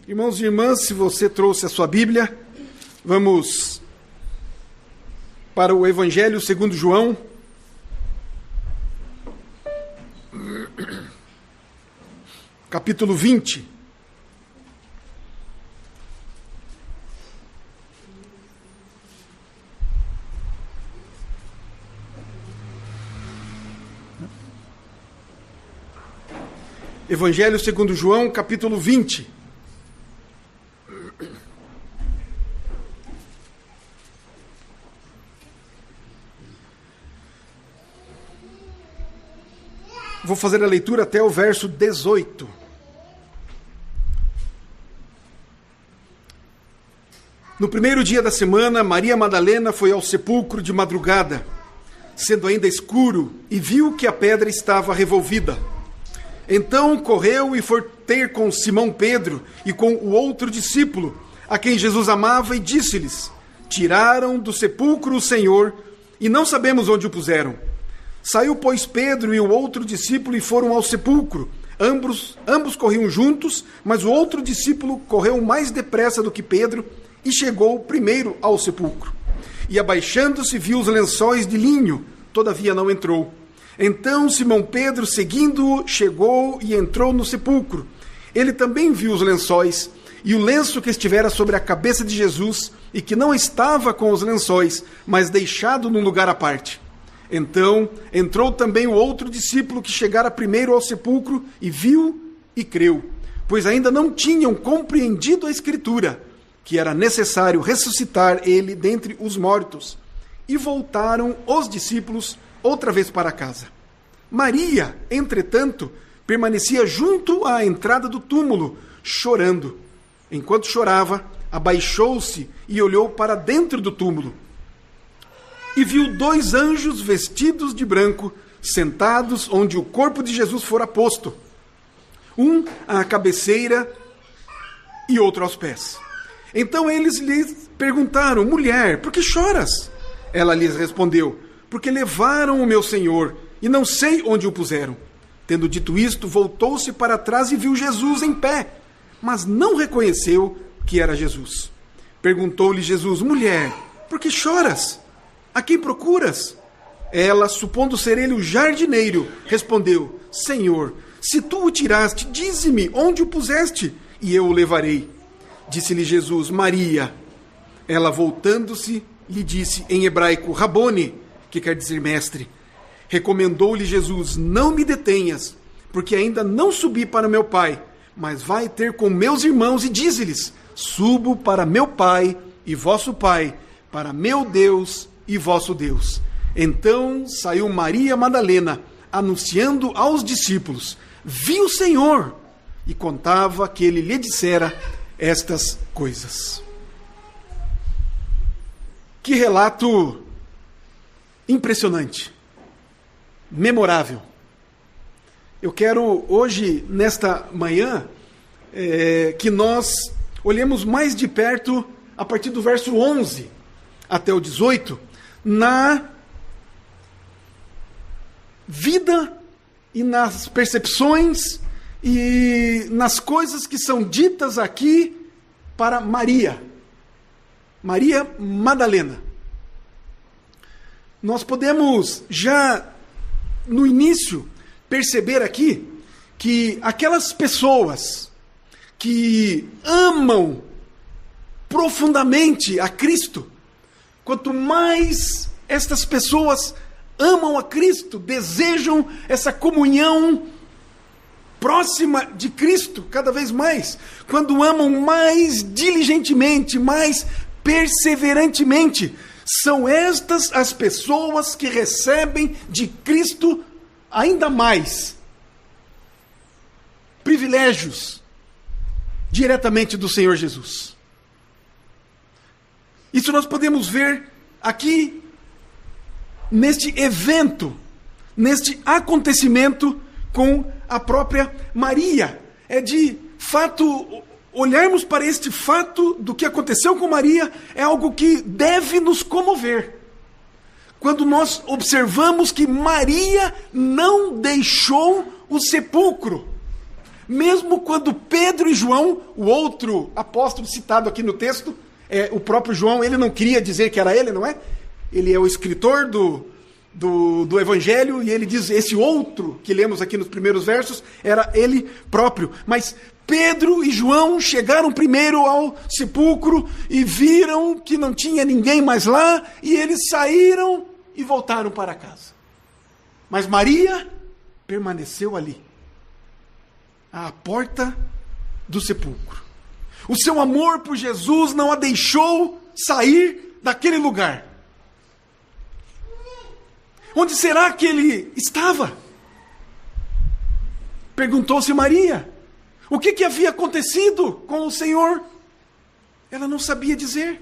Irmãos e irmãs, se você trouxe a sua Bíblia, vamos para o Evangelho segundo João. Capítulo 20. Evangelho segundo João, capítulo 20. Vou fazer a leitura até o verso 18. No primeiro dia da semana, Maria Madalena foi ao sepulcro de madrugada, sendo ainda escuro, e viu que a pedra estava revolvida. Então correu e foi ter com Simão Pedro e com o outro discípulo, a quem Jesus amava, e disse-lhes: tiraram do sepulcro o Senhor, e não sabemos onde o puseram. Saiu, pois, Pedro e o outro discípulo e foram ao sepulcro. Ambos corriam juntos, mas o outro discípulo correu mais depressa do que Pedro e chegou primeiro ao sepulcro. E abaixando-se viu os lençóis de linho, todavia não entrou. Então Simão Pedro, seguindo-o, chegou e entrou no sepulcro. Ele também viu os lençóis e o lenço que estivera sobre a cabeça de Jesus e que não estava com os lençóis, mas deixado num lugar à parte. Então entrou também o outro discípulo que chegara primeiro ao sepulcro e viu e creu, pois ainda não tinham compreendido a Escritura, que era necessário ressuscitar ele dentre os mortos. E voltaram os discípulos outra vez para casa. Maria, entretanto, permanecia junto à entrada do túmulo, chorando. Enquanto chorava, abaixou-se e olhou para dentro do túmulo. E viu 2 anjos vestidos de branco, sentados onde o corpo de Jesus fora posto, um à cabeceira e outro aos pés. Então eles lhe perguntaram: mulher, por que choras? Ela lhes respondeu: porque levaram o meu Senhor, e não sei onde o puseram. Tendo dito isto, voltou-se para trás e viu Jesus em pé, mas não reconheceu que era Jesus. Perguntou-lhe Jesus: mulher, por que choras? A quem procuras? Ela, supondo ser ele o jardineiro, respondeu: Senhor, se tu o tiraste, dize-me onde o puseste, e eu o levarei. Disse-lhe Jesus: Maria. Ela, voltando-se, lhe disse em hebraico: Rabone, que quer dizer mestre. Recomendou-lhe Jesus: não me detenhas, porque ainda não subi para meu Pai, mas vai ter com meus irmãos e dize-lhes: subo para meu Pai e vosso Pai, para meu Deus e vosso Deus. Então saiu Maria Madalena, anunciando aos discípulos: vi o Senhor, e contava que ele lhe dissera estas coisas. Que relato impressionante, memorável. Eu quero hoje, nesta manhã, que nós olhemos mais de perto, a partir do verso 11 até o 18, na vida e nas percepções e nas coisas que são ditas aqui para Maria Madalena. Nós podemos já no início perceber aqui que aquelas pessoas que amam profundamente a Cristo, quanto mais estas pessoas amam a Cristo, desejam essa comunhão próxima de Cristo cada vez mais, quando amam mais diligentemente, mais perseverantemente, são estas as pessoas que recebem de Cristo ainda mais privilégios diretamente do Senhor Jesus. Isso nós podemos ver aqui neste evento, neste acontecimento com a própria Maria. É de fato, olharmos para este fato do que aconteceu com Maria, é algo que deve nos comover. Quando nós observamos que Maria não deixou o sepulcro. mesmo quando Pedro e João, o outro apóstolo citado aqui no texto, o próprio João, ele não queria dizer que era ele, não é? Ele é o escritor do Evangelho, e ele diz, esse outro que lemos aqui nos primeiros versos, era ele próprio. Mas Pedro e João chegaram primeiro ao sepulcro e viram que não tinha ninguém mais lá, e eles saíram e voltaram para casa. Mas Maria permaneceu ali, à porta do sepulcro. O seu amor por Jesus não a deixou sair daquele lugar. Onde será que ele estava? Perguntou-se Maria. O que havia acontecido com o Senhor? Ela não sabia dizer.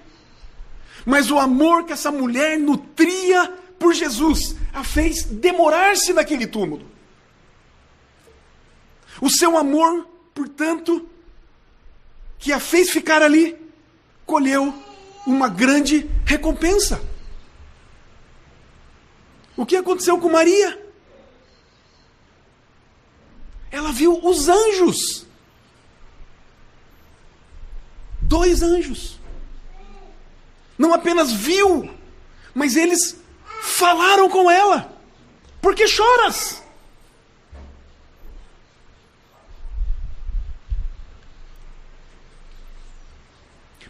Mas o amor que essa mulher nutria por Jesus a fez demorar-se naquele túmulo. O seu amor, portanto, que a fez ficar ali, colheu uma grande recompensa. O que aconteceu com Maria? Ela viu os anjos. 2 anjos. Não apenas viu, mas eles falaram com ela. Por que choras?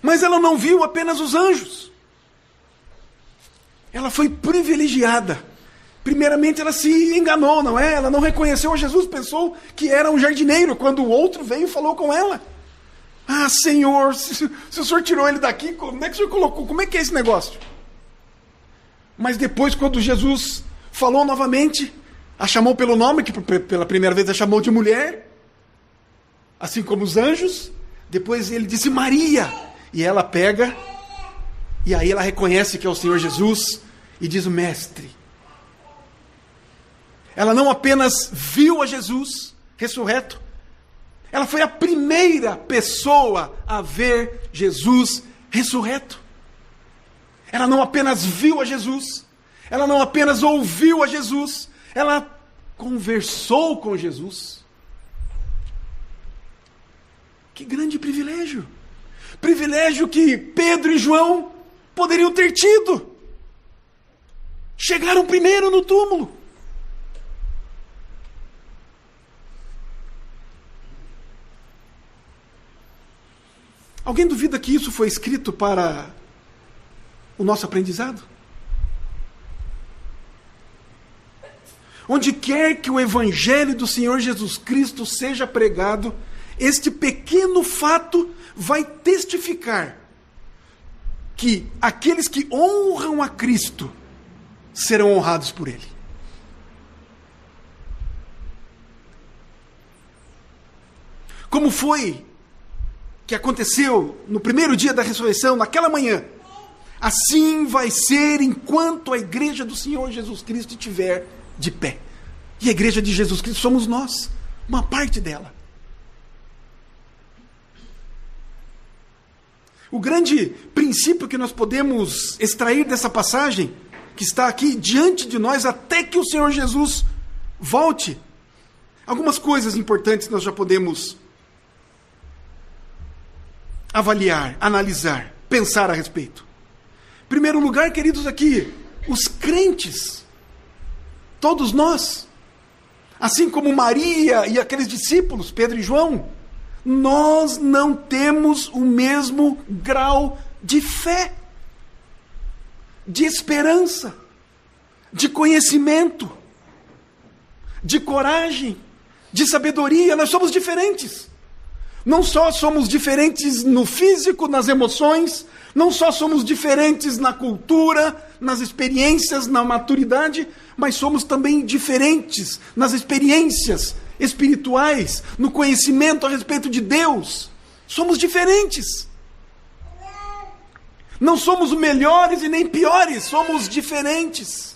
Mas ela não viu apenas os anjos. Ela foi privilegiada. Primeiramente ela se enganou, não é? Ela não reconheceu a Jesus, pensou que era um jardineiro, quando o outro veio e falou com ela. Ah, Senhor, se o Senhor tirou ele daqui, como é que o Senhor colocou? Como é que é esse negócio? Mas depois, quando Jesus falou novamente, a chamou pelo nome, que pela primeira vez a chamou de mulher, assim como os anjos. Depois ele disse Maria, e ela pega, e aí ela reconhece que é o Senhor Jesus, e diz o Mestre. Ela não apenas viu a Jesus ressurreto, ela foi a primeira pessoa a ver Jesus ressurreto. Ela não apenas viu a Jesus, ela não apenas ouviu a Jesus, ela conversou com Jesus. Que grande privilégio! Privilégio que Pedro e João poderiam ter tido. Chegaram primeiro no túmulo. Alguém duvida que isso foi escrito para o nosso aprendizado? Onde quer que o Evangelho do Senhor Jesus Cristo seja pregado, este pequeno fato vai testificar que aqueles que honram a Cristo serão honrados por Ele. Como foi que aconteceu no primeiro dia da ressurreição, naquela manhã, assim vai ser enquanto a igreja do Senhor Jesus Cristo estiver de pé. E a igreja de Jesus Cristo somos nós, uma parte dela. O grande princípio que nós podemos extrair dessa passagem, que está aqui diante de nós até que o Senhor Jesus volte, algumas coisas importantes nós já podemos avaliar, analisar, pensar a respeito. Em primeiro lugar, queridos, aqui, os crentes, todos nós, assim como Maria e aqueles discípulos, Pedro e João, nós não temos o mesmo grau de fé, de esperança, de conhecimento, de coragem, de sabedoria. Nós somos diferentes. Não só somos diferentes no físico, nas emoções, não só somos diferentes na cultura, nas experiências, na maturidade, mas somos também diferentes nas experiências espirituais, no conhecimento a respeito de Deus. Somos diferentes. Não somos melhores e nem piores, somos diferentes.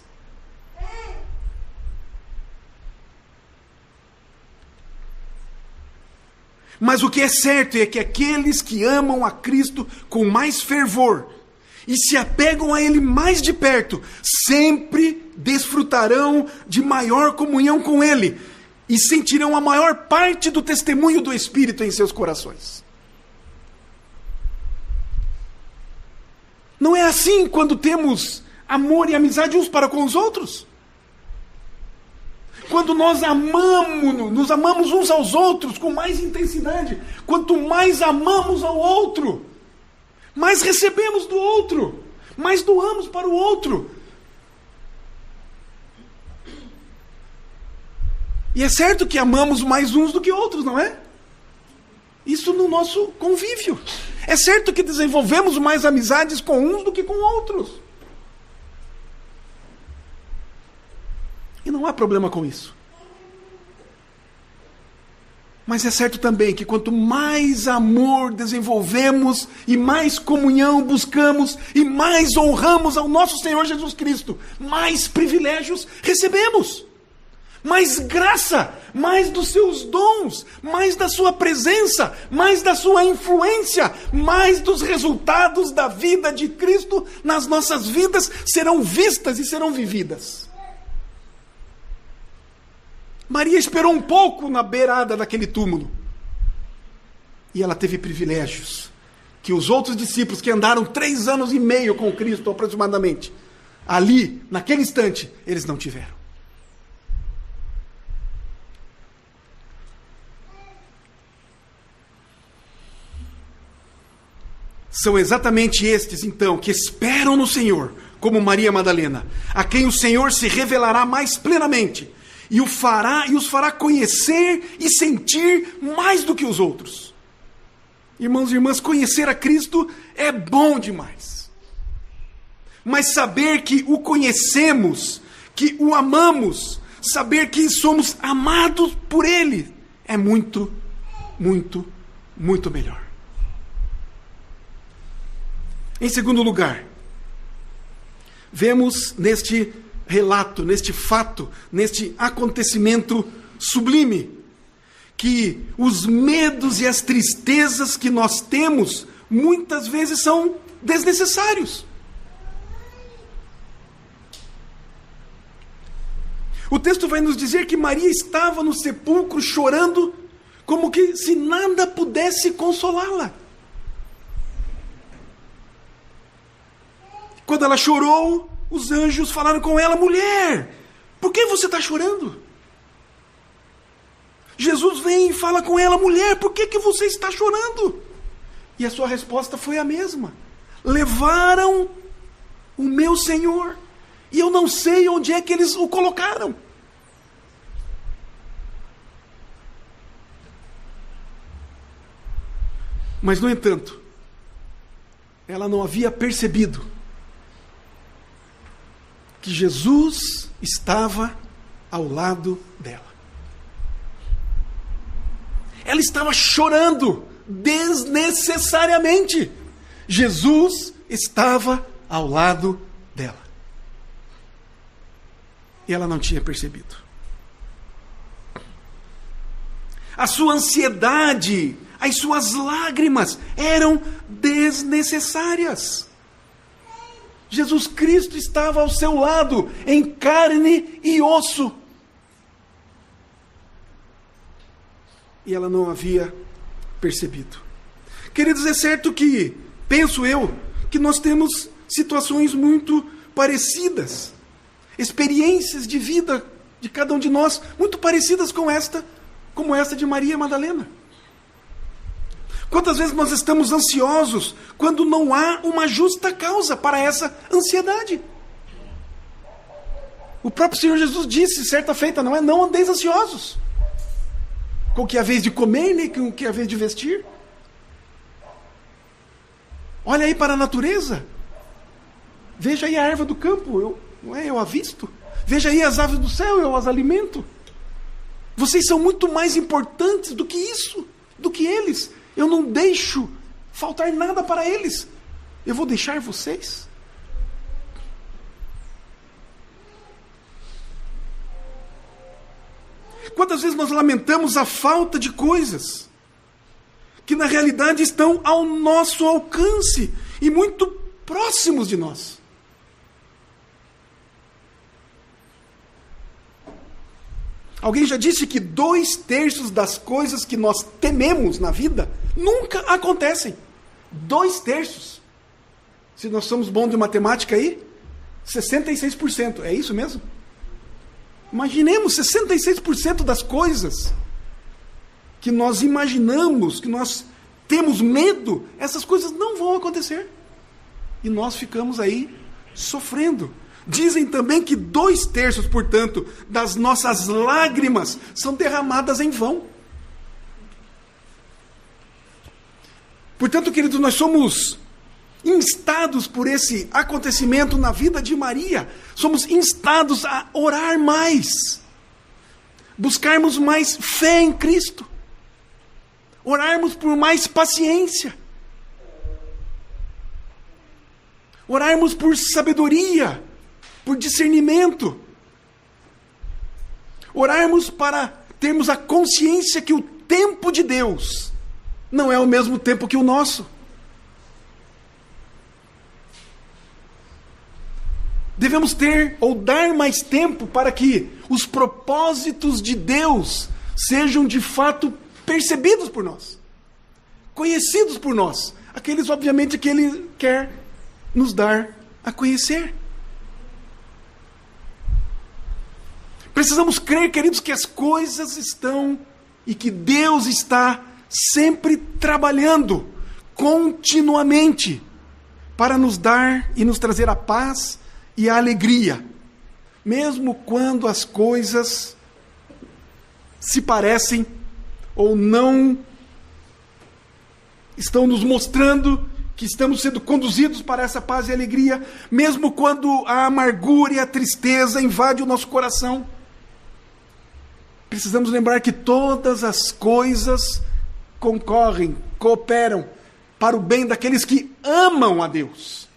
Mas o que é certo é que aqueles que amam a Cristo com mais fervor e se apegam a Ele mais de perto, sempre desfrutarão de maior comunhão com Ele. e sentirão a maior parte do testemunho do Espírito em seus corações. Não é assim quando temos amor e amizade uns para com os outros? Quando nós nos amamos uns aos outros com mais intensidade, quanto mais amamos ao outro, mais recebemos do outro, mais doamos para o outro. E é certo que amamos mais uns do que outros, não é? Isso no nosso convívio. É certo que desenvolvemos mais amizades com uns do que com outros. E não há problema com isso. Mas é certo também que quanto mais amor desenvolvemos e mais comunhão buscamos e mais honramos ao nosso Senhor Jesus Cristo, mais privilégios recebemos. Mais graça, mais dos seus dons, mais da sua presença, mais da sua influência, mais dos resultados da vida de Cristo nas nossas vidas serão vistas e serão vividas. Maria esperou um pouco na beirada daquele túmulo. E ela teve privilégios que os outros discípulos que andaram 3 anos e meio com Cristo aproximadamente, ali, naquele instante, eles não tiveram. São exatamente estes, então, que esperam no Senhor, como Maria Madalena, a quem o Senhor se revelará mais plenamente, e os fará conhecer e sentir mais do que os outros. Irmãos e irmãs, conhecer a Cristo é bom demais. Mas saber que o conhecemos, que o amamos, saber que somos amados por Ele, é muito, muito, muito melhor. Em segundo lugar, vemos neste relato, neste fato, neste acontecimento sublime, que os medos e as tristezas que nós temos, muitas vezes são desnecessários. O texto vai nos dizer que Maria estava no sepulcro chorando, como que se nada pudesse consolá-la. Quando ela chorou, os anjos falaram com ela: mulher, por que você está chorando? Jesus vem e fala com ela: mulher, por que você está chorando? E a sua resposta foi a mesma: levaram o meu Senhor, e eu não sei onde é que eles o colocaram. Mas, no entanto, ela não havia percebido que Jesus estava ao lado dela. Ela estava chorando desnecessariamente. Jesus estava ao lado dela. E ela não tinha percebido. A sua ansiedade, as suas lágrimas eram desnecessárias. Jesus Cristo estava ao seu lado, em carne e osso. E ela não havia percebido. Queridos, é certo que, penso eu, que nós temos situações muito parecidas, experiências de vida de cada um de nós, muito parecidas com como esta de Maria Madalena. Quantas vezes nós estamos ansiosos quando não há uma justa causa para essa ansiedade? O próprio Senhor Jesus disse, certa feita, não andeis ansiosos, com o que é a vez de comer, nem com o que é a vez de vestir. Olha aí para a natureza. Veja aí a erva do campo, eu avisto. Veja aí as aves do céu, eu as alimento. Vocês são muito mais importantes do que isso, do que eles. Eu não deixo faltar nada para eles. Eu vou deixar vocês. Quantas vezes nós lamentamos a falta de coisas que na realidade estão ao nosso alcance e muito próximos de nós. Alguém já disse que 2/3 das coisas que nós tememos na vida nunca acontecem. 2/3. Se nós somos bons de matemática aí, 66%. É isso mesmo? Imaginemos 66% das coisas que nós imaginamos, que nós temos medo, essas coisas não vão acontecer. E nós ficamos aí sofrendo. Dizem também que 2/3, portanto, das nossas lágrimas são derramadas em vão. Portanto, queridos, nós somos instados por esse acontecimento na vida de Maria. Somos instados a orar mais, buscarmos mais fé em Cristo, orarmos por mais paciência, orarmos por sabedoria, por discernimento, orarmos para termos a consciência que o tempo de Deus não é o mesmo tempo que o nosso. Devemos ter ou dar mais tempo para que os propósitos de Deus sejam de fato percebidos por nós, conhecidos por nós, aqueles obviamente que Ele quer nos dar a conhecer. Precisamos crer, queridos, que as coisas estão e que Deus está sempre trabalhando continuamente para nos dar e nos trazer a paz e a alegria, mesmo quando as coisas se parecem ou não estão nos mostrando que estamos sendo conduzidos para essa paz e alegria, mesmo quando a amargura e a tristeza invadem o nosso coração. Precisamos lembrar que todas as coisas concorrem, cooperam para o bem daqueles que amam a Deus.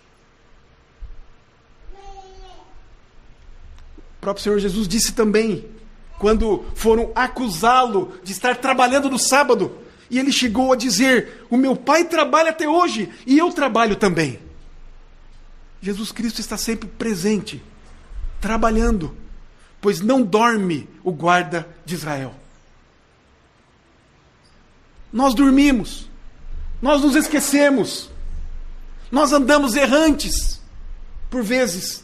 O próprio Senhor Jesus disse também, quando foram acusá-lo de estar trabalhando no sábado, e ele chegou a dizer: o meu Pai trabalha até hoje, e eu trabalho também. Jesus Cristo está sempre presente, trabalhando, pois não dorme o guarda de Israel. Nós dormimos, nós nos esquecemos, nós andamos errantes, por vezes,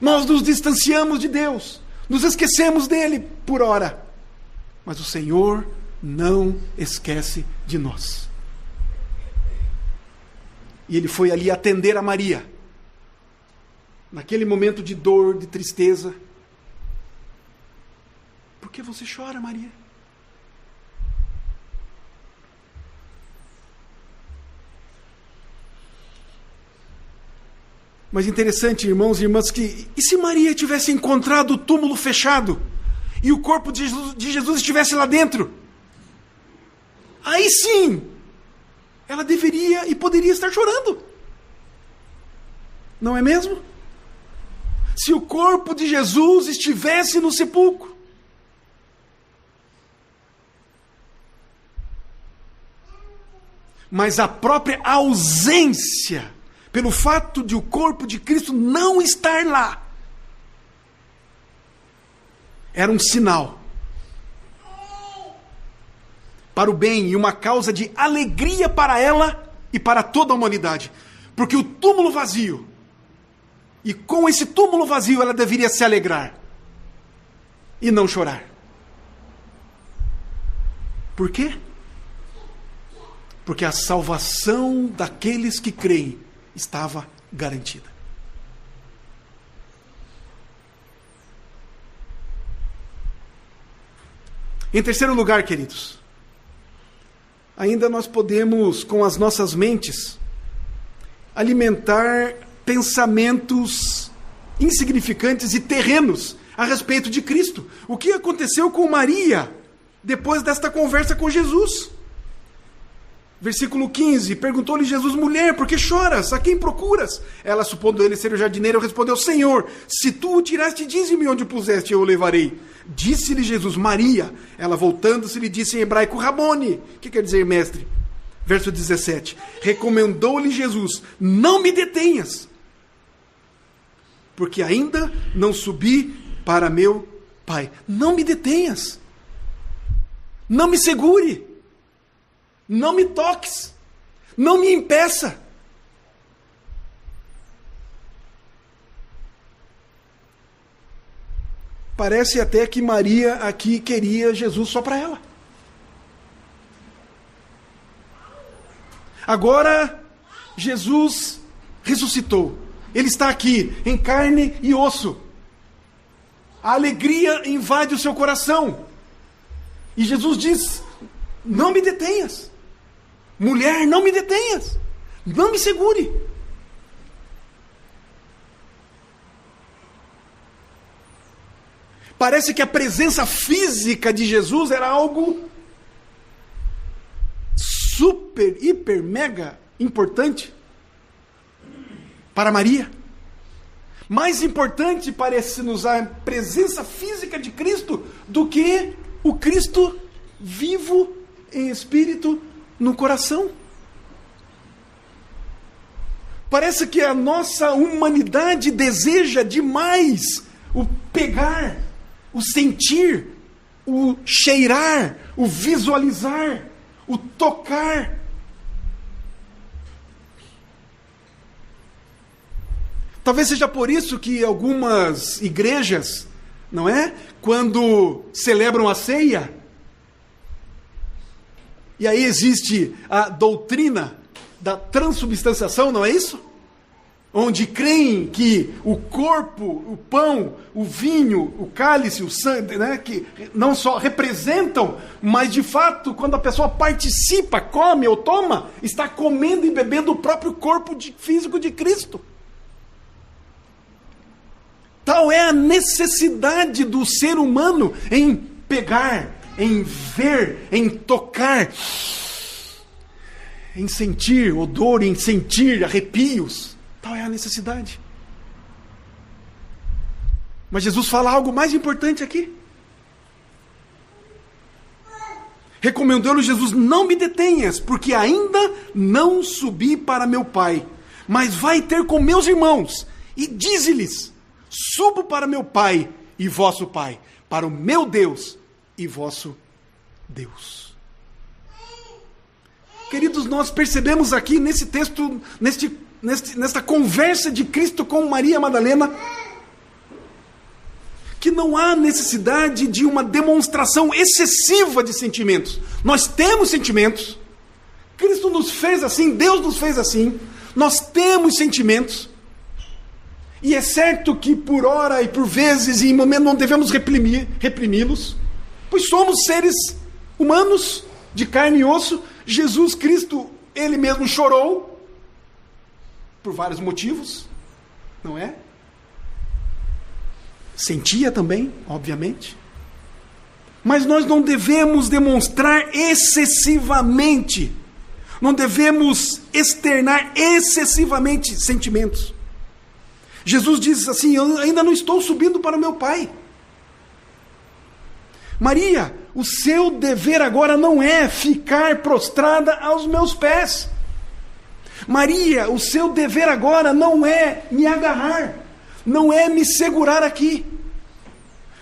nós nos distanciamos de Deus, nos esquecemos dele por hora, mas o Senhor não esquece de nós. E ele foi ali atender a Maria, naquele momento de dor, de tristeza. Por que você chora, Maria? Mas interessante, irmãos e irmãs, que e se Maria tivesse encontrado o túmulo fechado e o corpo de Jesus estivesse lá dentro? Aí sim, ela deveria e poderia estar chorando. Não é mesmo? Se o corpo de Jesus estivesse no sepulcro. Mas a própria ausência, pelo fato de o corpo de Cristo não estar lá, era um sinal para o bem e uma causa de alegria para ela e para toda a humanidade. Porque o túmulo vazio, e com esse túmulo vazio ela deveria se alegrar e não chorar. Por quê? Porque a salvação daqueles que creem estava garantida. Em terceiro lugar, queridos, ainda nós podemos, com as nossas mentes, alimentar pensamentos insignificantes e terrenos a respeito de Cristo. O que aconteceu com Maria depois desta conversa com Jesus? Versículo 15, perguntou-lhe Jesus: mulher, por que choras? A quem procuras? Ela, supondo ele ser o jardineiro, respondeu: Senhor, se tu o tiraste, dize-me onde o puseste, eu o levarei. Disse-lhe Jesus: Maria. Ela, voltando-se, lhe disse em hebraico: Rabone, que quer dizer mestre. Verso 17, recomendou-lhe Jesus: não me detenhas, porque ainda não subi para meu Pai, não me detenhas. Não me segure. Não me toques. Não me impeça. Parece até que Maria aqui queria Jesus só para ela. Agora, Jesus ressuscitou. Ele está aqui, em carne e osso. A alegria invade o seu coração. E Jesus diz, não me detenhas. Mulher, não me detenhas. Não me segure. Parece que a presença física de Jesus era algo super, hiper, mega importante para Maria. Mais importante parece-nos a presença física de Cristo do que o Cristo vivo em espírito no coração. Parece que a nossa humanidade deseja demais o pegar, o sentir, o cheirar, o visualizar, o tocar. Talvez seja por isso que algumas igrejas, não é? Quando celebram a ceia, e aí existe a doutrina da transubstanciação, não é isso? Onde creem que o corpo, o pão, o vinho, o cálice, o sangue, né, que não só representam, mas de fato, quando a pessoa participa, come ou toma, está comendo e bebendo o próprio corpo físico de Cristo. Tal é a necessidade do ser humano em pegar, em ver, em tocar, em sentir odor, em sentir arrepios. Tal é a necessidade. Mas Jesus fala algo mais importante aqui. Recomendou-lhe Jesus, não me detenhas, porque ainda não subi para meu Pai, mas vai ter com meus irmãos, e dize-lhes, subo para meu Pai e vosso Pai, para o meu Deus e vosso Deus. Queridos, nós percebemos aqui nesse texto, nesta conversa de Cristo com Maria Madalena, que não há necessidade de uma demonstração excessiva de sentimentos. Nós temos sentimentos, Cristo nos fez assim, Deus nos fez assim, nós temos sentimentos, e é certo que por hora e por vezes e em momentos não devemos reprimi-los, pois somos seres humanos, de carne e osso. Jesus Cristo, Ele mesmo chorou, por vários motivos, não é? Sentia também, obviamente. Mas nós não devemos demonstrar excessivamente, não devemos externar excessivamente sentimentos. Jesus diz assim, eu ainda não estou subindo para o meu Pai. Maria, o seu dever agora não é ficar prostrada aos meus pés. Maria, o seu dever agora não é me agarrar, não é me segurar aqui.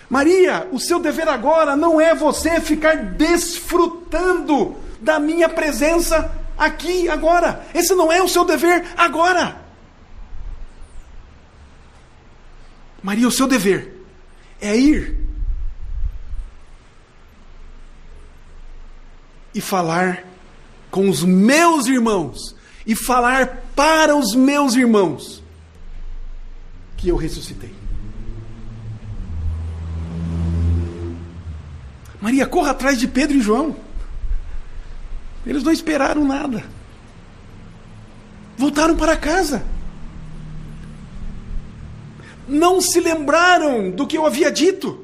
Maria, o seu dever agora não é você ficar desfrutando da minha presença aqui, agora. Esse não é o seu dever agora. Maria, o seu dever é ir e falar com os meus irmãos e falar para os meus irmãos que eu ressuscitei. Maria, corra atrás de Pedro e João. Eles não esperaram nada. Voltaram para casa. Não se lembraram do que eu havia dito.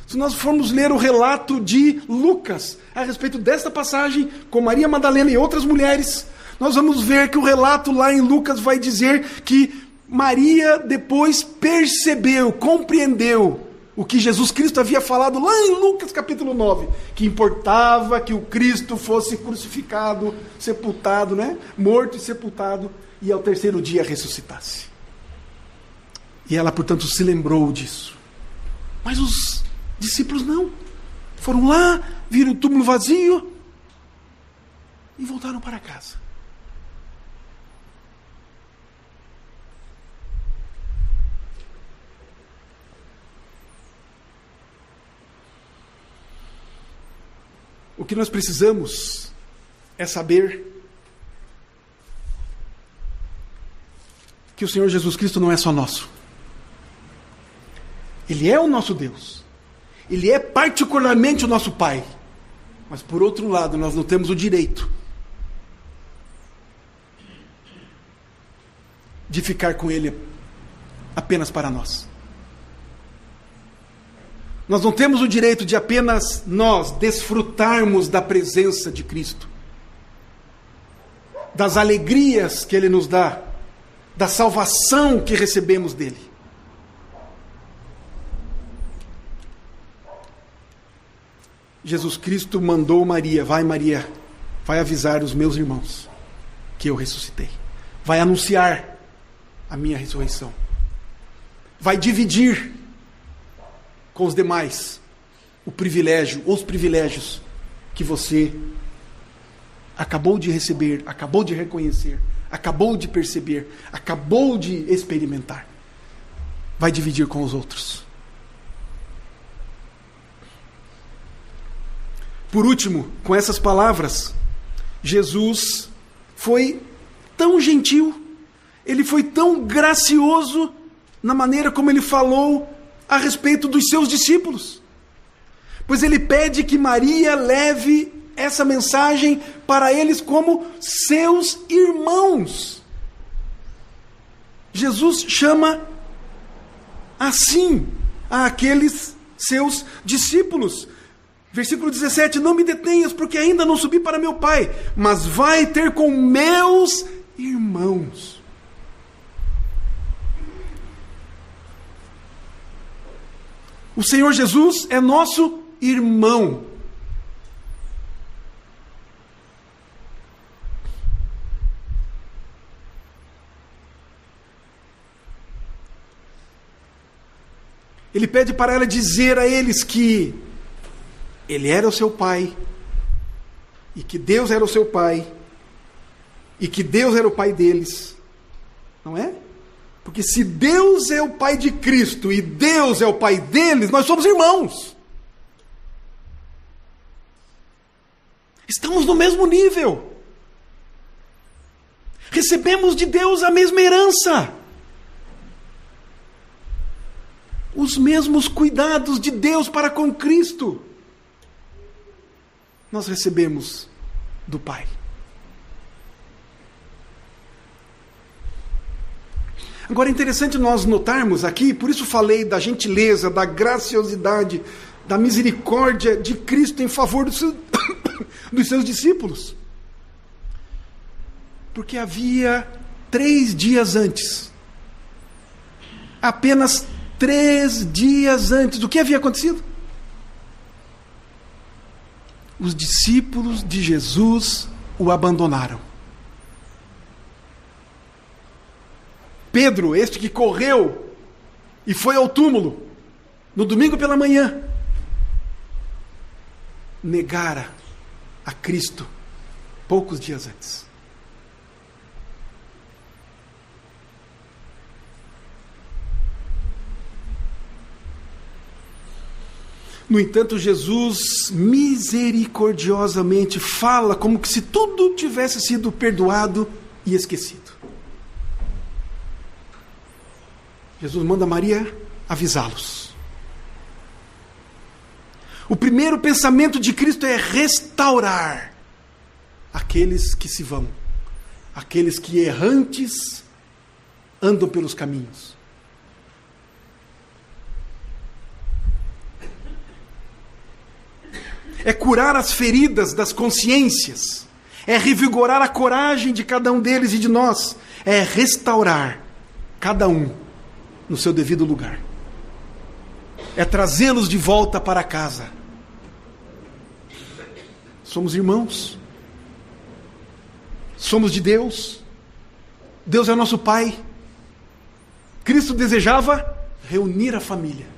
Se nós formos ler o relato de Lucas a respeito desta passagem, com Maria Madalena e outras mulheres, nós vamos ver que o relato lá em Lucas vai dizer que Maria depois percebeu, compreendeu o que Jesus Cristo havia falado lá em Lucas capítulo 9, que importava que o Cristo fosse crucificado, sepultado, né? Morto e sepultado, e ao terceiro dia ressuscitasse. E ela, portanto, se lembrou disso. Mas os Discípulos não. Foram lá, viram o túmulo vazio e voltaram para casa. O que nós precisamos é saber que o Senhor Jesus Cristo não é só nosso. Ele é o nosso Deus. Ele é particularmente o nosso Pai. Mas, por outro lado, nós não temos o direito de ficar com Ele apenas para nós. Nós não temos o direito de apenas nós desfrutarmos da presença de Cristo, das alegrias que Ele nos dá, da salvação que recebemos dEle. Jesus Cristo mandou Maria, Maria, vai avisar os meus irmãos que eu ressuscitei. Vai anunciar a minha ressurreição. Vai dividir com os demais os privilégios que você acabou de receber, acabou de reconhecer, acabou de perceber, acabou de experimentar. Vai dividir com os outros. Por último, com essas palavras, Jesus foi tão gentil, ele foi tão gracioso na maneira como ele falou a respeito dos seus discípulos. Pois ele pede que Maria leve essa mensagem para eles como seus irmãos. Jesus chama assim aqueles seus discípulos. Versículo 17, não me detenhas, porque ainda não subi para meu Pai, mas vai ter com meus irmãos. O Senhor Jesus é nosso irmão. Ele pede para ela dizer a eles que Ele era o seu Pai, e que Deus era o seu Pai, e que Deus era o Pai deles. Não é? Porque se Deus é o Pai de Cristo e Deus é o Pai deles, nós somos irmãos. Estamos no mesmo nível. Recebemos de Deus a mesma herança. Os mesmos cuidados de Deus para com Cristo nós recebemos do Pai. Agora é interessante nós notarmos aqui, por isso falei da gentileza, da graciosidade, da misericórdia de Cristo em favor dos seus discípulos. Porque havia 3 dias antes, apenas 3 dias antes, do que havia acontecido? Os discípulos de Jesus o abandonaram. Pedro, este que correu e foi ao túmulo no domingo pela manhã, negara a Cristo poucos dias antes. No entanto, Jesus misericordiosamente fala como que se tudo tivesse sido perdoado e esquecido. Jesus manda Maria avisá-los. O primeiro pensamento de Cristo é restaurar aqueles que se vão, aqueles que errantes andam pelos caminhos. É curar as feridas das consciências, é revigorar a coragem de cada um deles e de nós, é restaurar cada um no seu devido lugar, é trazê-los de volta para casa. Somos irmãos, somos de Deus, Deus é nosso Pai. Cristo desejava reunir a família.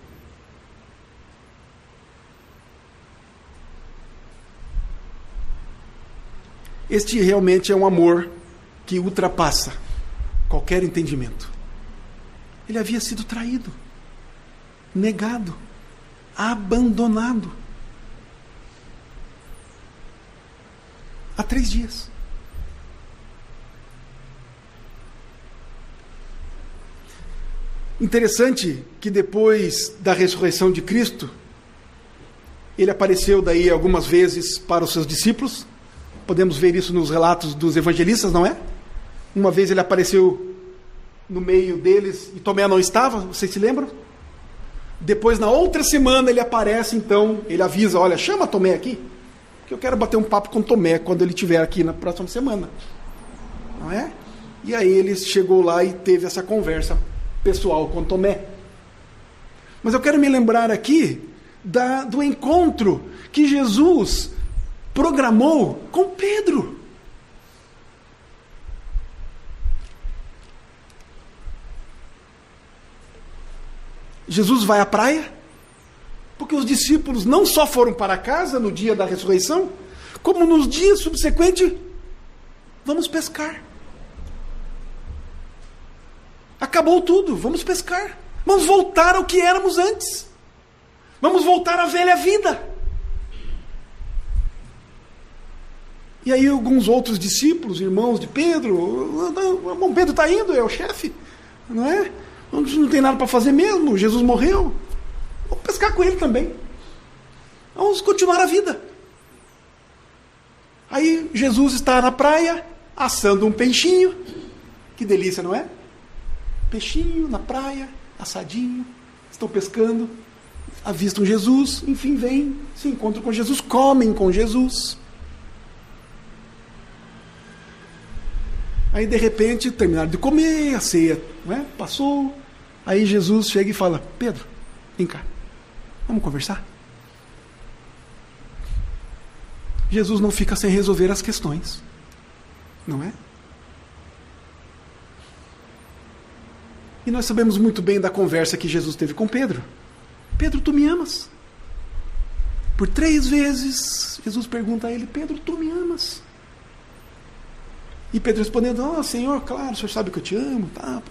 Este realmente é um amor que ultrapassa qualquer entendimento. Ele havia sido traído, negado, abandonado. Há 3 dias. Interessante que depois da ressurreição de Cristo, ele apareceu daí algumas vezes para os seus discípulos. Podemos ver isso nos relatos dos evangelistas, não é? Uma vez ele apareceu no meio deles e Tomé não estava, vocês se lembram? Depois, na outra semana, ele aparece, então, ele avisa, olha, chama Tomé aqui, que eu quero bater um papo com Tomé quando ele estiver aqui na próxima semana. Não é? E aí ele chegou lá e teve essa conversa pessoal com Tomé. Mas eu quero me lembrar aqui do encontro que Jesus programou com Pedro. Jesus vai à praia, porque os discípulos não só foram para casa no dia da ressurreição, como nos dias subsequentes, vamos pescar. Acabou tudo, vamos pescar. Vamos voltar ao que éramos antes. Vamos voltar à velha vida. E aí alguns outros discípulos, irmãos de Pedro, bom, Pedro está indo, é o chefe, não é? Não tem nada para fazer mesmo, Jesus morreu. Vamos pescar com ele também. Vamos continuar a vida. Aí Jesus está na praia, assando um peixinho. Que delícia, não é? Peixinho na praia, assadinho. Estão pescando, avistam Jesus, enfim, vêm, se encontram com Jesus, comem com Jesus. Aí de repente terminaram de comer, a ceia, não é? Passou. Aí Jesus chega e fala, Pedro, vem cá, vamos conversar? Jesus não fica sem resolver as questões, não é? E nós sabemos muito bem da conversa que Jesus teve com Pedro. Pedro, tu me amas? Por 3 vezes, Jesus pergunta a ele, Pedro, tu me amas? E Pedro respondendo, Senhor, claro, o Senhor sabe que eu te amo, tá?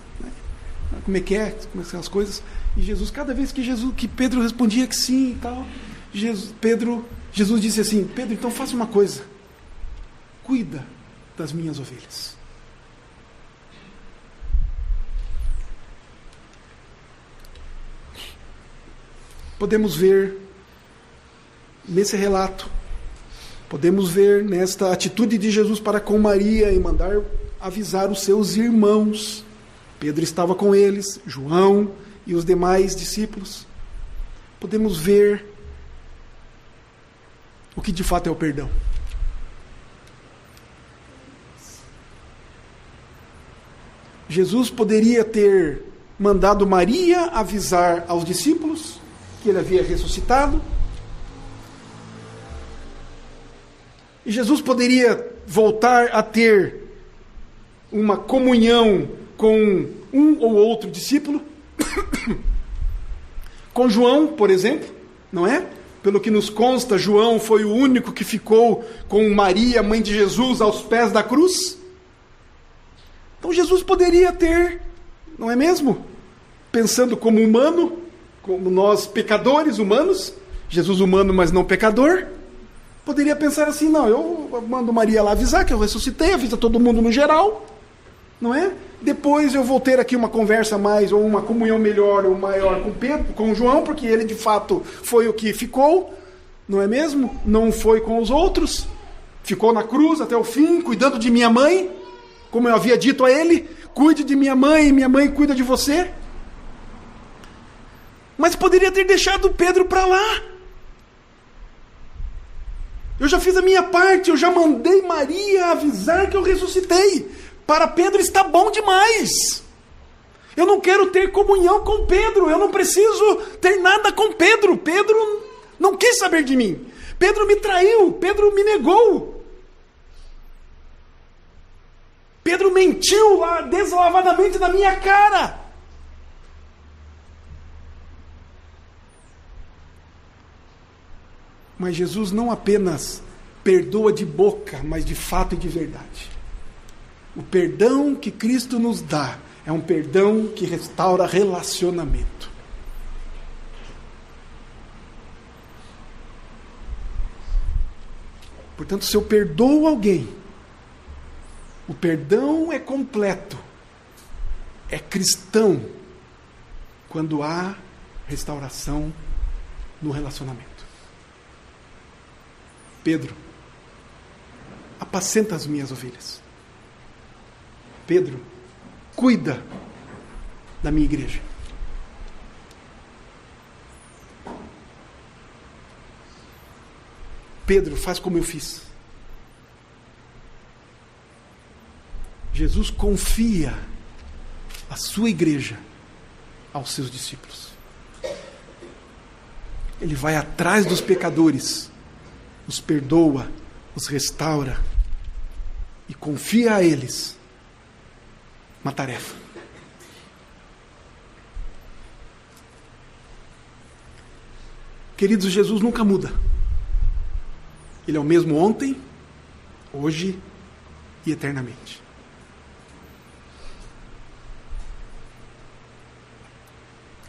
Como é que são as coisas? E Jesus, cada vez que Pedro respondia que sim e tal, Jesus disse assim, Pedro, então faça uma coisa, cuida das minhas ovelhas. Podemos ver nesse relato, podemos ver nesta atitude de Jesus para com Maria em mandar avisar os seus irmãos. Pedro estava com eles, João e os demais discípulos. Podemos ver o que de fato é o perdão. Jesus poderia ter mandado Maria avisar aos discípulos que ele havia ressuscitado. E Jesus poderia voltar a ter uma comunhão com um ou outro discípulo. Com João, por exemplo, não é? Pelo que nos consta, João foi o único que ficou com Maria, mãe de Jesus, aos pés da cruz. Então Jesus poderia ter, não é mesmo? Pensando como humano, como nós pecadores humanos, Jesus humano, mas não pecador, poderia pensar assim, não, eu mando Maria lá avisar que eu ressuscitei, avisa todo mundo no geral, não é? Depois eu vou ter aqui uma conversa mais, ou uma comunhão melhor ou maior com Pedro, com João, porque ele de fato foi o que ficou, não é mesmo? Não foi com os outros, ficou na cruz até o fim, cuidando de minha mãe, como eu havia dito a ele, cuide de minha mãe cuida de você. Mas poderia ter deixado Pedro para lá. Eu já fiz a minha parte, eu já mandei Maria avisar que eu ressuscitei. Para Pedro está bom demais. Eu não quero ter comunhão com Pedro, eu não preciso ter nada com Pedro. Pedro não quis saber de mim. Pedro me traiu, Pedro me negou. Pedro mentiu lá deslavadamente na minha cara. Mas Jesus não apenas perdoa de boca, mas de fato e de verdade. O perdão que Cristo nos dá é um perdão que restaura relacionamento. Portanto, se eu perdoo alguém, o perdão é completo, é cristão, quando há restauração no relacionamento. Pedro, apacenta as minhas ovelhas. Pedro, cuida da minha igreja. Pedro, faz como eu fiz. Jesus confia a sua igreja aos seus discípulos. Ele vai atrás dos pecadores, os perdoa, os restaura e confia a eles uma tarefa. Queridos, Jesus nunca muda. Ele é o mesmo ontem, hoje e eternamente.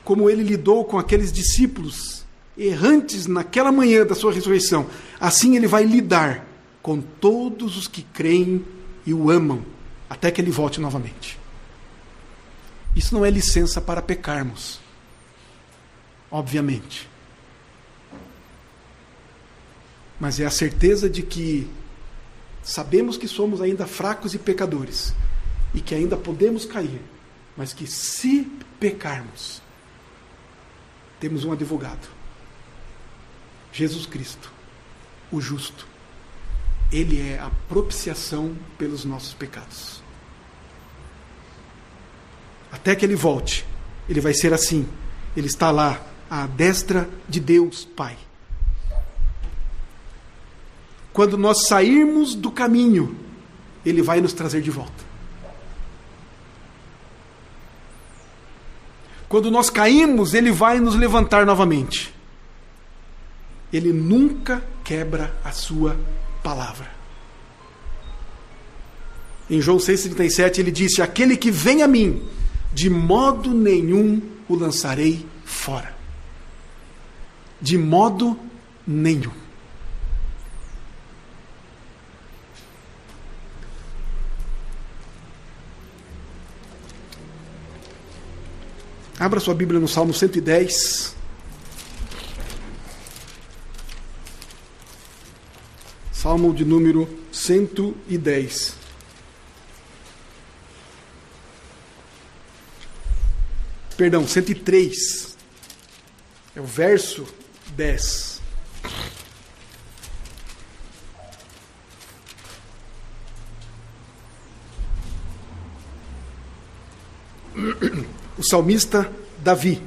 Como ele lidou com aqueles discípulos errantes naquela manhã da sua ressurreição, assim ele vai lidar com todos os que creem e o amam, até que ele volte novamente. Isso não é licença para pecarmos, obviamente. Mas é a certeza de que sabemos que somos ainda fracos e pecadores, e que ainda podemos cair, mas que se pecarmos, temos um advogado, Jesus Cristo, o justo. Ele é a propiciação pelos nossos pecados. Até que ele volte, ele vai ser assim. Ele está lá, à destra de Deus Pai. Quando nós sairmos do caminho, ele vai nos trazer de volta. Quando nós caímos, ele vai nos levantar novamente. Ele nunca quebra a sua palavra. Em João 6,37 ele disse: aquele que vem a mim, de modo nenhum o lançarei fora. De modo nenhum. Abra sua Bíblia no Salmo 110. Salmo de número 110. Perdão, 103. É o verso 10. O salmista Davi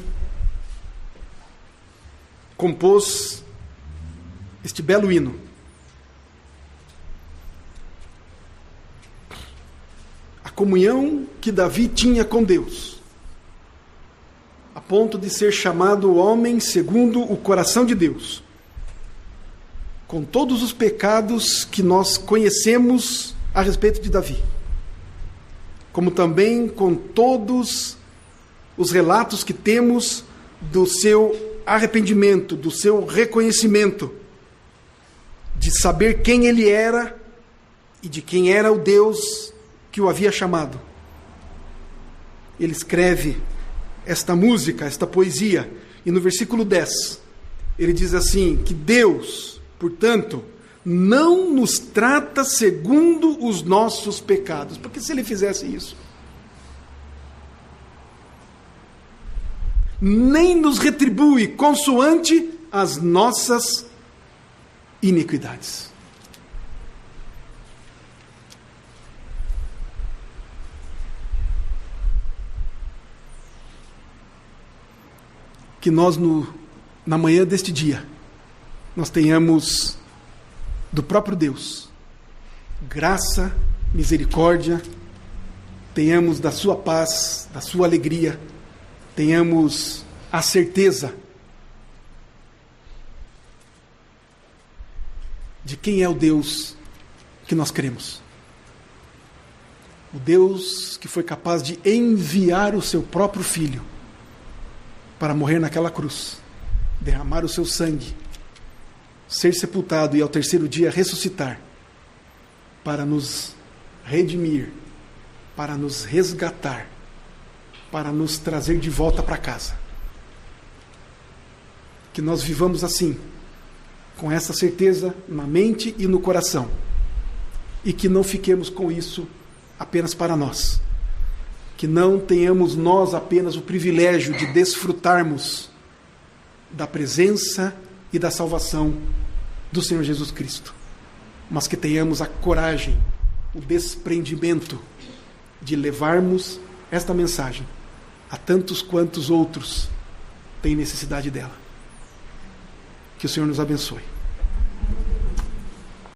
compôs este belo hino. A comunhão que Davi tinha com Deus, a ponto de ser chamado homem segundo o coração de Deus, com todos os pecados que nós conhecemos a respeito de Davi, como também com todos os relatos que temos do seu arrependimento, do seu reconhecimento, de saber quem ele era e de quem era o Deus que o havia chamado. Ele escreve esta música, esta poesia, e no versículo 10, ele diz assim, que Deus, portanto, não nos trata segundo os nossos pecados, porque se ele fizesse isso, nem nos retribui consoante as nossas iniquidades. Que nós, na manhã deste dia, nós tenhamos do próprio Deus graça, misericórdia, tenhamos da sua paz, da sua alegria, tenhamos a certeza de quem é o Deus que nós cremos. O Deus que foi capaz de enviar o seu próprio Filho para morrer naquela cruz, derramar o seu sangue, ser sepultado e ao terceiro dia ressuscitar, para nos redimir, para nos resgatar, para nos trazer de volta para casa. Que nós vivamos assim, com essa certeza na mente e no coração, e que não fiquemos com isso apenas para nós. Que não tenhamos nós apenas o privilégio de desfrutarmos da presença e da salvação do Senhor Jesus Cristo, mas que tenhamos a coragem, o desprendimento de levarmos esta mensagem a tantos quantos outros têm necessidade dela. Que o Senhor nos abençoe.